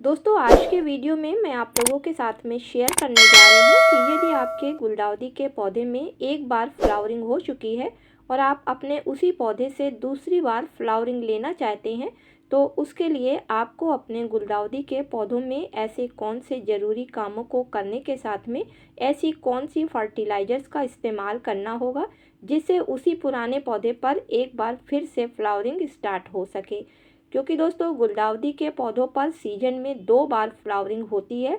दोस्तों आज के वीडियो में मैं आप लोगों के साथ में शेयर करने जा रही हूँ कि यदि आपके गुलदाउदी के पौधे में एक बार फ्लावरिंग हो चुकी है और आप अपने उसी पौधे से दूसरी बार फ्लावरिंग लेना चाहते हैं, तो उसके लिए आपको अपने गुलदाउदी के पौधों में ऐसे कौन से ज़रूरी कामों को करने के साथ में ऐसी कौन सी फर्टिलाइज़र्स का इस्तेमाल करना होगा जिससे उसी पुराने पौधे पर एक बार फिर से फ्लावरिंग स्टार्ट हो सके। क्योंकि दोस्तों गुलदाउदी के पौधों पर सीजन में 2 बार फ्लावरिंग होती है।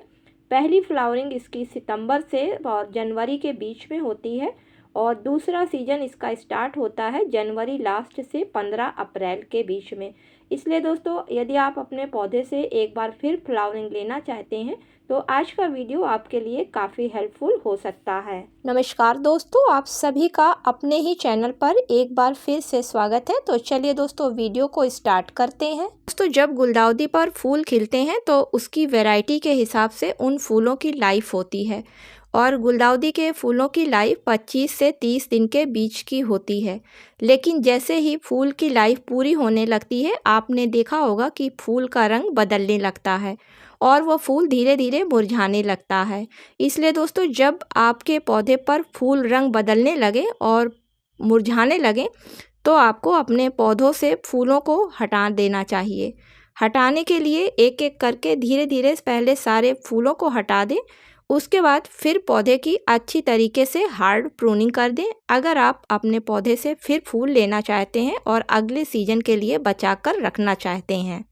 पहली फ्लावरिंग इसकी सितंबर से और जनवरी के बीच में होती है और दूसरा सीजन इसका स्टार्ट होता है जनवरी लास्ट से 15 अप्रैल के बीच में। इसलिए दोस्तों यदि आप अपने पौधे से एक बार फिर फ्लावरिंग लेना चाहते हैं तो आज का वीडियो आपके लिए काफ़ी हेल्पफुल हो सकता है। नमस्कार दोस्तों, आप सभी का अपने ही चैनल पर एक बार फिर से स्वागत है। तो चलिए दोस्तों वीडियो को स्टार्ट करते हैं। दोस्तों जब गुलदाउदी पर फूल खिलते हैं तो उसकी वैरायटी के हिसाब से उन फूलों की लाइफ होती है और गुलदाउदी के फूलों की लाइफ 25 से 30 दिन के बीच की होती है। लेकिन जैसे ही फूल की लाइफ पूरी होने लगती है, आपने देखा होगा कि फूल का रंग बदलने लगता है और वह फूल धीरे धीरे मुरझाने लगता है। इसलिए दोस्तों जब आपके पौधे पर फूल रंग बदलने लगे और मुरझाने लगे तो आपको अपने पौधों से फूलों को हटा देना चाहिए। हटाने के लिए एक एक करके धीरे धीरे पहले सारे फूलों को हटा दें, उसके बाद फिर पौधे की अच्छी तरीके से हार्ड प्रूनिंग कर दें अगर आप अपने पौधे से फिर फूल लेना चाहते हैं और अगले सीजन के लिए बचा कर रखना चाहते हैं।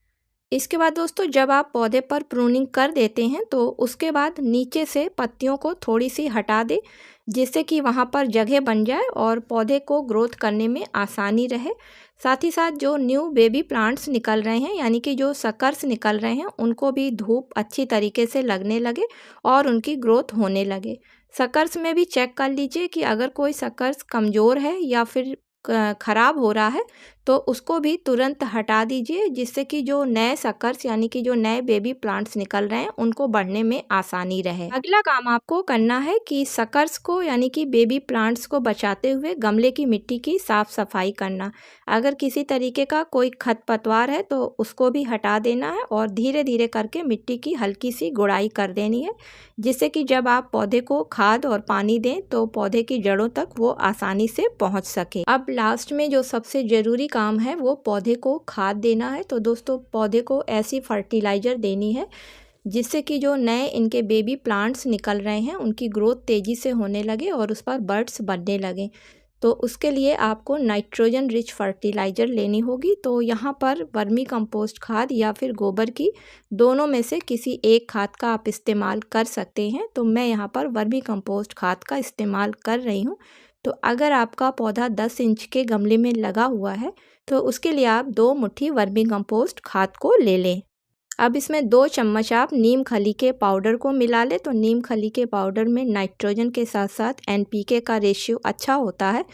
इसके बाद दोस्तों जब आप पौधे पर प्रूनिंग कर देते हैं तो उसके बाद नीचे से पत्तियों को थोड़ी सी हटा दें जिससे कि वहाँ पर जगह बन जाए और पौधे को ग्रोथ करने में आसानी रहे। साथ ही साथ जो न्यू बेबी प्लांट्स निकल रहे हैं यानी कि जो सकर्स निकल रहे हैं उनको भी धूप अच्छी तरीके से लगने लगे और उनकी ग्रोथ होने लगे। सकर्स में भी चेक कर लीजिए कि अगर कोई सकर्स कमज़ोर है या फिर ख़राब हो रहा है तो उसको भी तुरंत हटा दीजिए जिससे कि जो नए सकर्स यानी कि जो नए बेबी प्लांट्स निकल रहे हैं उनको बढ़ने में आसानी रहे। अगला काम आपको करना है कि सकर्स को यानी कि बेबी प्लांट्स को बचाते हुए गमले की मिट्टी की साफ़ सफाई करना। अगर किसी तरीके का कोई खरपतवार है तो उसको भी हटा देना है और धीरे धीरे करके मिट्टी की हल्की सी गुड़ाई कर देनी है जिससे कि जब आप पौधे को खाद और पानी दें तो पौधे की जड़ों तक वो आसानी से पहुंच सके। अब लास्ट में जो सबसे ज़रूरी काम है वो पौधे को खाद देना है। तो दोस्तों पौधे को ऐसी फर्टिलाइज़र देनी है जिससे कि जो नए इनके बेबी प्लांट्स निकल रहे हैं उनकी ग्रोथ तेज़ी से होने लगे और उस पर बर्ड्स बनने लगें। तो उसके लिए आपको नाइट्रोजन रिच फर्टिलाइज़र लेनी होगी। तो यहाँ पर वर्मी कंपोस्ट खाद या फिर गोबर की दोनों में से किसी एक खाद का आप इस्तेमाल कर सकते हैं। तो मैं यहाँ पर वर्मी कंपोस्ट खाद का इस्तेमाल कर रही हूँ। तो अगर आपका पौधा 10 इंच के गमले में लगा हुआ है तो उसके लिए आप 2 मुट्ठी वर्मी कंपोस्ट खाद को ले लें। अब इसमें 2 चम्मच आप नीम खली के पाउडर को मिला लें। तो नीम खली के पाउडर में नाइट्रोजन के साथ साथ एनपीके का रेशियो अच्छा होता है।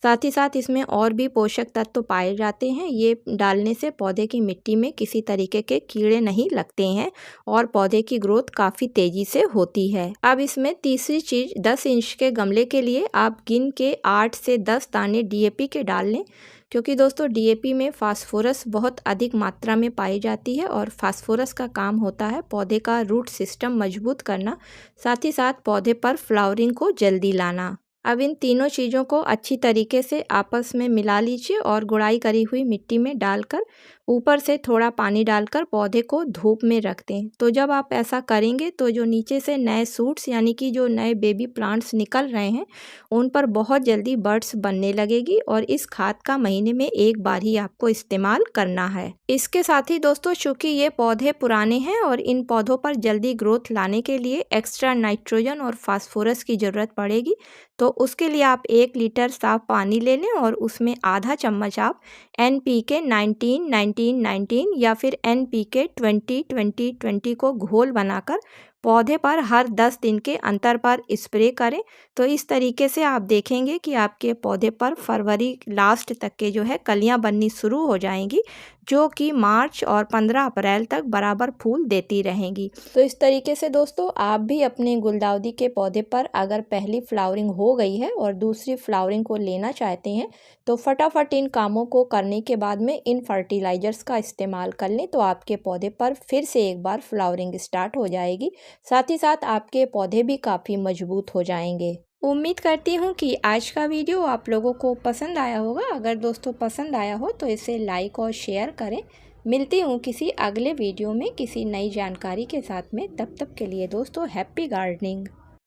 साथ ही साथ इसमें और भी पोषक तत्व पाए जाते हैं। ये डालने से पौधे की मिट्टी में किसी तरीके के कीड़े नहीं लगते हैं और पौधे की ग्रोथ काफ़ी तेज़ी से होती है। अब इसमें तीसरी चीज़ 10 इंच के गमले के लिए आप गिन के 8 से 10 दाने डीएपी के डाल लें क्योंकि दोस्तों डीएपी में फास्फोरस बहुत अधिक मात्रा में पाई जाती है और फास्फोरस का काम होता है पौधे का रूट सिस्टम मजबूत करना, साथ ही साथ पौधे पर फ्लावरिंग को जल्दी लाना। अब इन तीनों चीज़ों को अच्छी तरीके से आपस में मिला लीजिए और गुड़ाई करी हुई मिट्टी में डालकर ऊपर से थोड़ा पानी डालकर पौधे को धूप में रख दें। तो जब आप ऐसा करेंगे तो जो नीचे से नए सूट्स यानी कि जो नए बेबी प्लांट्स निकल रहे हैं उन पर बहुत जल्दी बर्ड्स बनने लगेगी और इस खाद का महीने में एक बार ही आपको इस्तेमाल करना है। इसके साथ ही दोस्तों चूँकि ये पौधे पुराने हैं और इन पौधों पर जल्दी ग्रोथ लाने के लिए एक्स्ट्रा नाइट्रोजन और फास्फोरस की ज़रूरत पड़ेगी। तो उसके लिए आप 1 लीटर साफ पानी ले लें और उसमें आधा चम्मच आप NPK 19-19-19 या फिर NPK 20-20-20 को घोल बनाकर पौधे पर हर 10 दिन के अंतर पर स्प्रे करें। तो इस तरीके से आप देखेंगे कि आपके पौधे पर फरवरी लास्ट तक के जो है कलियां बननी शुरू हो जाएंगी, जो कि मार्च और 15 अप्रैल तक बराबर फूल देती रहेंगी। तो इस तरीके से दोस्तों आप भी अपने गुलदाउदी के पौधे पर अगर पहली फ्लावरिंग हो गई है और दूसरी फ्लावरिंग को लेना चाहते हैं तो फटाफट इन कामों को करने के बाद में इन फर्टिलाइजर्स का इस्तेमाल कर लें, तो आपके पौधे पर फिर से एक बार फ्लावरिंग स्टार्ट हो जाएगी। साथ ही साथ आपके पौधे भी काफ़ी मजबूत हो जाएंगे। उम्मीद करती हूँ कि आज का वीडियो आप लोगों को पसंद आया होगा। अगर दोस्तों पसंद आया हो तो इसे लाइक और शेयर करें। मिलती हूँ किसी अगले वीडियो में किसी नई जानकारी के साथ में। तब तक के लिए दोस्तों हैप्पी गार्डनिंग।